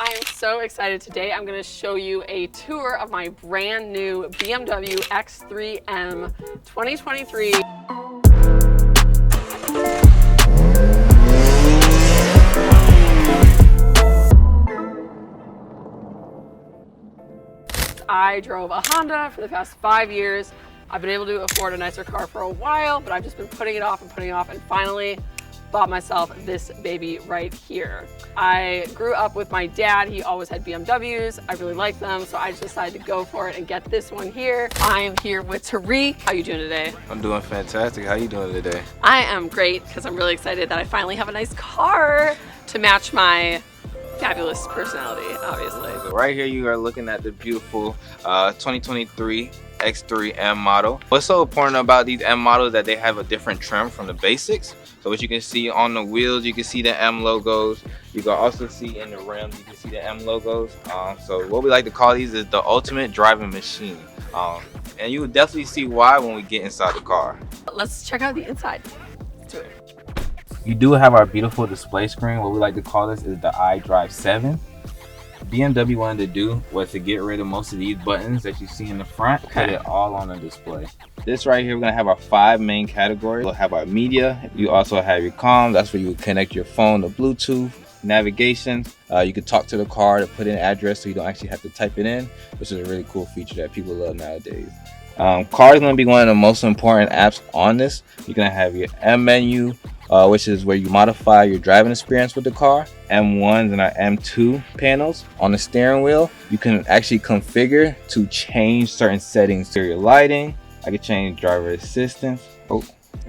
I am so excited today. I'm going to show you a tour of my brand new BMW X3M 2023. I drove a Honda for the past 5 years. I've been able to afford a nicer car for a while, but I've just been putting it off and finally bought myself this baby right here. I grew up with my dad. He always had BMWs. I really like them, so I just decided to go for it and get this one here. I am here with Tariq. How you doing today? I'm doing fantastic. How you doing today? I am great because I'm really excited that I finally have a nice car to match my fabulous personality, obviously. So right here you are looking at the beautiful 2023 X3M model. What's so important about these M models that they have a different trim from the basics. So what you can see on the wheels, you can see the M logos. You can also see in the rims, you can see the M logos. So what we like to call these is the ultimate driving machine. And you will definitely see why when we get inside the car. Let's check out the inside. Let's do it. You do have our beautiful display screen. What we like to call this is the iDrive 7. BMW wanted to do was to get rid of most of these buttons that you see in the front, put it all on the display. This right here, we're gonna have our 5 main categories. We'll have our media. You also have your comms. That's where you would connect your phone to Bluetooth, navigation. You can talk to the car to put in an address so you don't actually have to type it in, which is a really cool feature that people love nowadays. Car is going to be one of the most important apps on this. You're going to have your M menu, which is where you modify your driving experience with the car. M1s and our M2 panels. On the steering wheel, you can actually configure to change certain settings to your lighting. I can change driver assistance.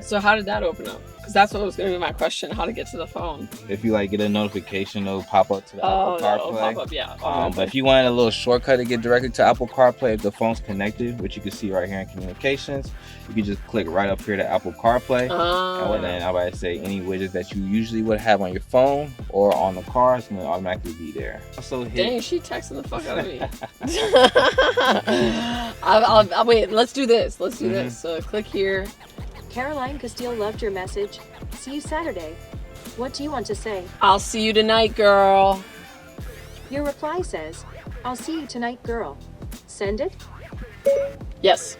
So how did that open up? Because that's what was going to be my question, how to get to the phone. If you get a notification, it'll pop up to the Apple CarPlay. Pop up, yeah. But if you wanted a little shortcut to get directly to Apple CarPlay, if the phone's connected, which you can see right here in communications, you can just click right up here to Apple CarPlay. And then I would say any widgets that you usually would have on your phone or on the car is going to automatically be there. Also Dang, she texting the fuck out of me. I'll wait, let's do this. Let's do this. So click here. Caroline Castile loved your message. See you Saturday. What do you want to say? I'll see you tonight, girl. Your reply says, I'll see you tonight, girl. Send it? Yes.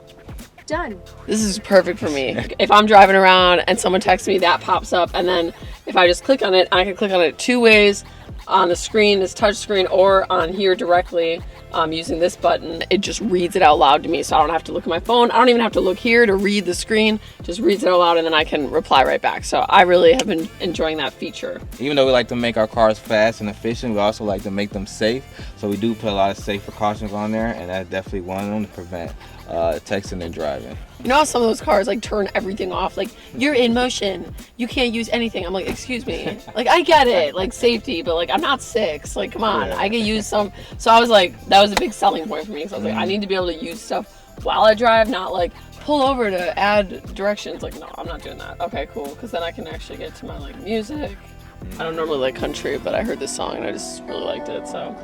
Done. This is perfect for me. If I'm driving around and someone texts me, that pops up. And then if I just click on it, I can click on it 2 ways on the screen, this touch screen, or on here directly. Using this button, it just reads it out loud to me, so I don't have to look at my phone. I don't even have to look here to read the screen. Just reads it out loud, and then I can reply right back. So I really have been enjoying that feature. Even though we like to make our cars fast and efficient, we also like to make them safe. So we do put a lot of safe precautions on there, and that's definitely one of them to prevent texting and driving. You know how some of those cars turn everything off? You're in motion, you can't use anything. I'm like, excuse me. I get it, safety, but I'm not 6. Come on, I can use some. So I was that was a big selling point for me. So I was I need to be able to use stuff while I drive, not pull over to add directions. No, I'm not doing that. Okay, cool, because then I can actually get to my music. I don't normally like country, but I heard this song and I just really liked it. So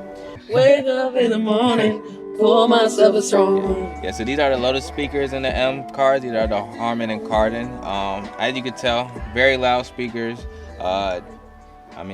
wake up in the morning, pour myself a strong. Yeah, so these are the Lotus speakers in the M cars. These are the Harman and Kardon. As you can tell, very loud speakers.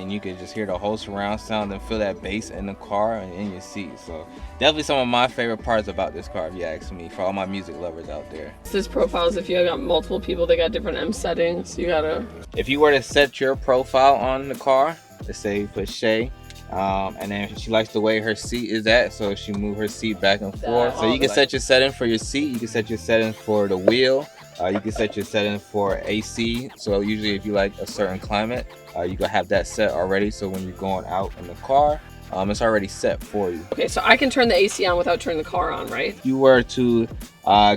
You can just hear the whole surround sound and feel that bass in the car and in your seat. So definitely some of my favorite parts about this car, if you ask me, for all my music lovers out there. This profiles, if you got multiple people, they got different M settings. You gotta. If you were to set your profile on the car, let's say you put Shay, and then she likes the way her seat is at, so she move her seat back and forth. So you can set your settings for your seat. You can set your settings for the wheel. You can set your settings for AC. So usually if you like a certain climate, you can have that set already. So when you're going out in the car, it's already set for you. Okay, so I can turn the AC on without turning the car on, right? If you were to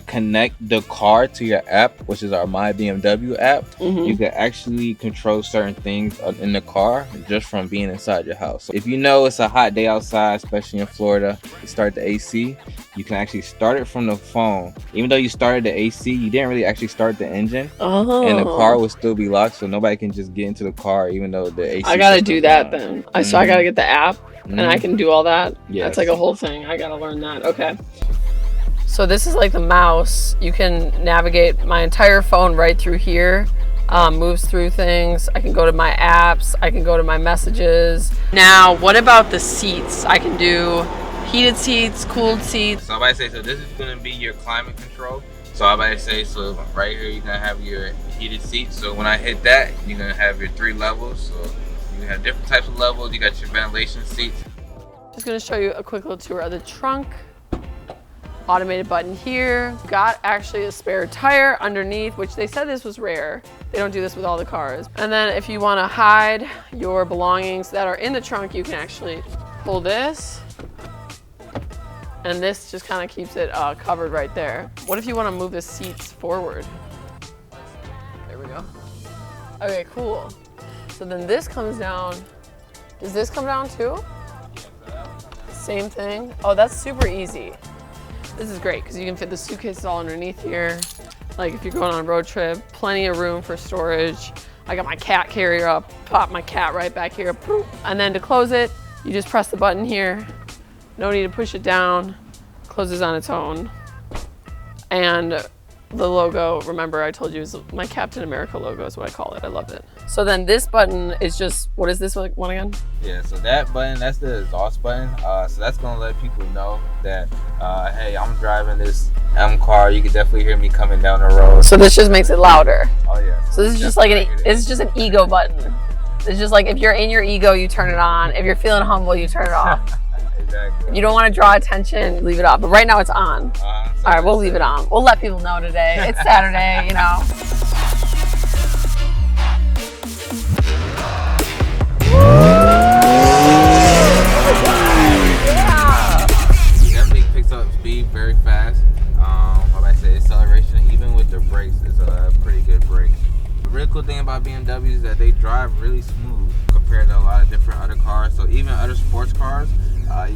connect the car to your app, which is our My BMW app, you can actually control certain things in the car just from being inside your house. So if you know it's a hot day outside, especially in Florida, you start the AC, you can actually start it from the phone. Even though you started the AC, you didn't really actually start the engine, and the car will still be locked, so nobody can just get into the car even though the AC. I gotta do that then. So I gotta get the app, and I can do all that. Yes. That's a whole thing. I gotta learn that. Okay. So this is the mouse. You can navigate my entire phone right through here. moves through things. I can go to my apps. I can go to my messages. Now, what about the seats? I can do heated seats, cooled seats. So I'm about to say, so this is gonna be your climate control. So I'm about to say, so right here, you're gonna have your heated seats. So when I hit that, you're gonna have your 3 levels. So you have different types of levels. You got your ventilation seats. Just gonna show you a quick little tour of the trunk. Automated button here. Got actually a spare tire underneath, which they said this was rare. They don't do this with all the cars. And then if you wanna hide your belongings that are in the trunk, you can actually pull this. And this just kind of keeps it covered right there. What if you want to move the seats forward? There we go. Okay, cool. So then this comes down. Does this come down too? Same thing. Oh, that's super easy. This is great because you can fit the suitcases all underneath here. Like if you're going on a road trip, plenty of room for storage. I got my cat carrier up, pop my cat right back here. And then to close it, you just press the button here. No need to push it down, closes on its own. And the logo, remember I told you, is my Captain America logo is what I call it. I love it. So then this button is just, what is this one again? Yeah, so that button, that's the exhaust button. So that's gonna let people know that, hey, I'm driving this M car. You can definitely hear me coming down the road. So this just makes it louder. Oh yeah. So this is just like it's just an ego button. It's just like if you're in your ego, you turn it on. If you're feeling humble, you turn it off. Exactly. You don't want to draw attention, leave it off. But right now it's on. So all right, we'll leave it on. We'll let people know today. It's Saturday, you know. Yeah. Definitely picks up speed very fast. Like I said, acceleration, even with the brakes, is a pretty good brake. The really cool thing about BMW is that they drive really smooth compared to a lot of different other cars. So even other sports cars,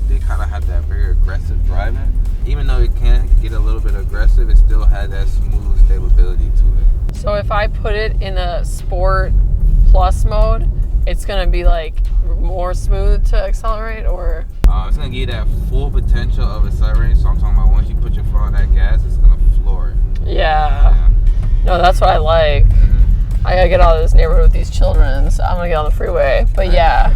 they kind of have that very aggressive driving. Even though it can get a little bit aggressive, it still has that smooth stability to it. So if I put it in a Sport Plus mode, it's gonna be like more smooth to accelerate, or? It's gonna give you that full potential of accelerating. So I'm talking about once you put your foot on that gas, it's gonna floor it. Yeah. No, that's what I like. I gotta get out of this neighborhood with these children, so I'm gonna get on the freeway. But yeah,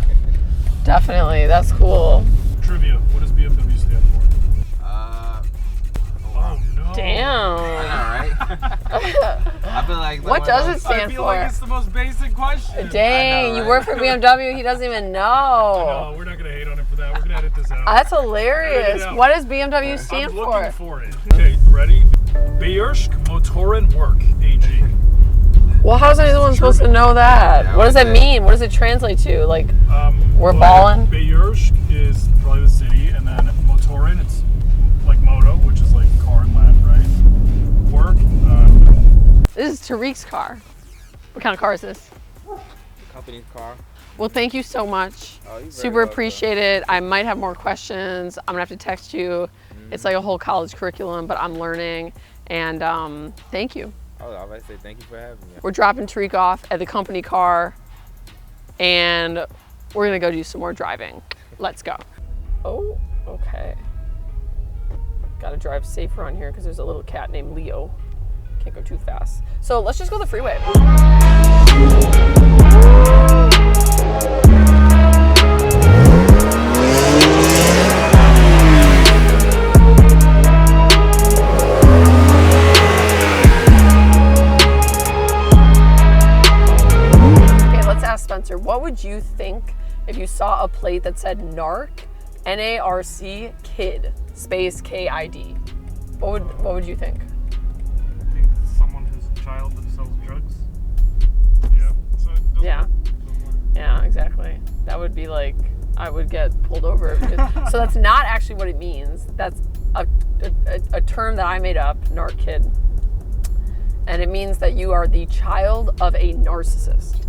definitely, that's cool. Trivia, what does BMW stand for? Oh no. Damn. I know, right? I feel like What does it stand I feel for? like it's the most basic question. Dang, I know, you right? work for BMW, he doesn't even know. No, we're not gonna hate on him for that. We're gonna edit this out. That's hilarious. Yeah. What does BMW stand I'm for? looking for it. Okay, ready? Beirsk Motoren Work AG. Well, how's anyone supposed to know that? Yeah, What does that what's that? mean? What does it translate to? Like, we're Well, ballin'? Beirsk is probably the city, and then Motoren, it's like moto, which is like car in Latin, right? Work. This is Tariq's car. What kind of car is this? Company's car. Well, thank you so much. Oh, you're very Super welcome. appreciate it. I might have more questions. I'm gonna have to text you. It's like a whole college curriculum, but I'm learning. And thank you. Oh, I was about to say thank you for having me. We're dropping Tariq off at the company car, and we're gonna go do some more driving. Let's go. Oh, okay. Gotta drive safer on here because there's a little cat named Leo. Can't go too fast. So let's just go the freeway. Okay, let's ask Spencer, what would you think if you saw a plate that said NARC, N-A-R-C, kid, space K-I-D? What would you think? I think someone who's a child that sells drugs. Yeah. So it doesn't Yeah. work. Yeah, exactly. That would be like, I would get pulled over. So that's not actually what it means. That's a term that I made up, narc kid. And it means that you are the child of a narcissist.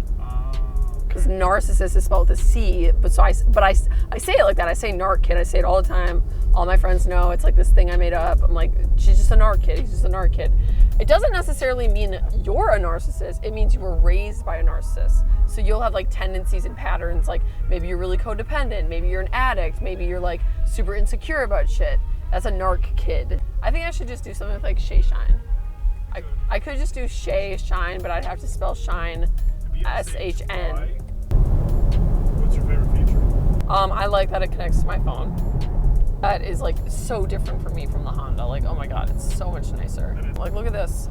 Because narcissist is spelled with a C, but I say it like that. I say narc kid. I say it all the time. All my friends know it's like this thing I made up. I'm like, she's just a narc kid. He's just a narc kid. It doesn't necessarily mean you're a narcissist. It means you were raised by a narcissist. So you'll have like tendencies and patterns. Like maybe you're really codependent. Maybe you're an addict. Maybe you're like super insecure about shit. That's a narc kid. I think I should just do something with like Shay Shine. I could just do shine, but I'd have to spell shine S-H-N. What's your favorite feature? I like that it connects to my phone. That is like so different for me from the Honda. Like, oh my God, it's so much nicer. Like, look at this.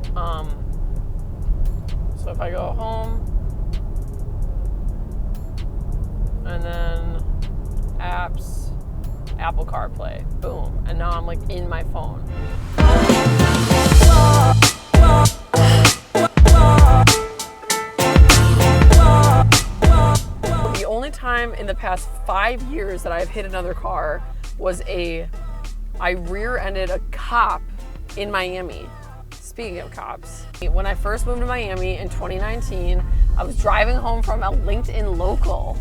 So if I go home, and then apps, Apple CarPlay, boom. And now I'm like in my phone. The only time in the past 5 years that I've hit another car was I rear-ended a cop in Miami. Speaking of cops, when I first moved to Miami in 2019, I was driving home from a LinkedIn local.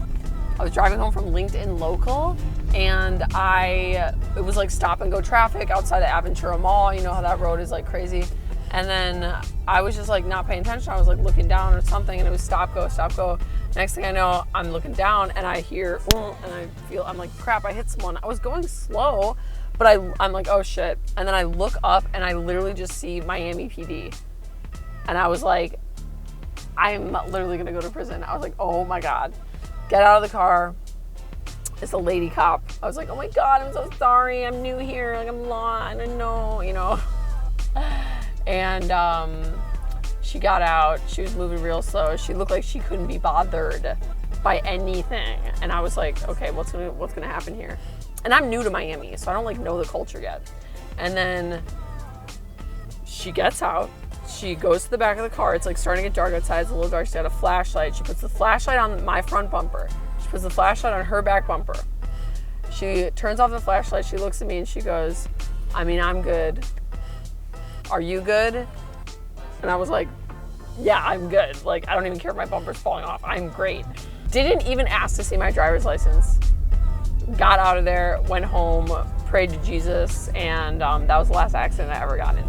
And it was like stop and go traffic outside of Aventura Mall. You know how that road is like crazy. And then I was just like not paying attention. I was like looking down or something, and it was stop, go, stop, go. Next thing I know, I'm looking down and I hear, and I'm like, crap, I hit someone. I was going slow, but I'm like, oh shit. And then I look up and I literally just see Miami PD. And I was like, I'm literally gonna go to prison. I was like, oh my God. Get out of the car. It's a lady cop. I was like, oh my God, I'm so sorry. I'm new here. Like, I'm lost. I don't know, you know. And she got out. She was moving real slow. She looked like she couldn't be bothered by anything. And I was like, okay, what's gonna happen here? And I'm new to Miami, so I don't like know the culture yet. And then she gets out. She goes to the back of the car. It's like starting to get dark outside. It's a little dark. She got a flashlight. She puts the flashlight on my front bumper. She puts the flashlight on her back bumper. She turns off the flashlight. She looks at me and she goes, I mean, I'm good. Are you good? And I was like, yeah, I'm good. Like, I don't even care if my bumper's falling off. I'm great. Didn't even ask to see my driver's license. Got out of there, went home, prayed to Jesus, and that was the last accident I ever got in.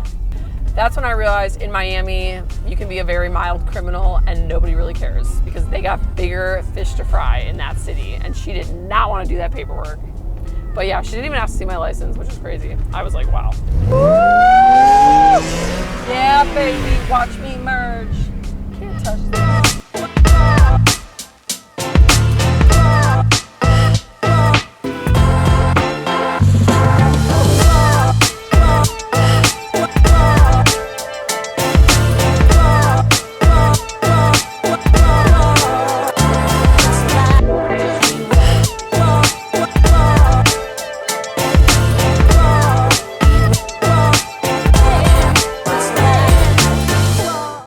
That's when I realized in Miami, you can be a very mild criminal and nobody really cares because they got bigger fish to fry in that city, and she did not want to do that paperwork. But yeah, she didn't even ask to see my license, which is crazy. I was like, wow. Woo! Yeah, baby, watch me merge. Can't touch that.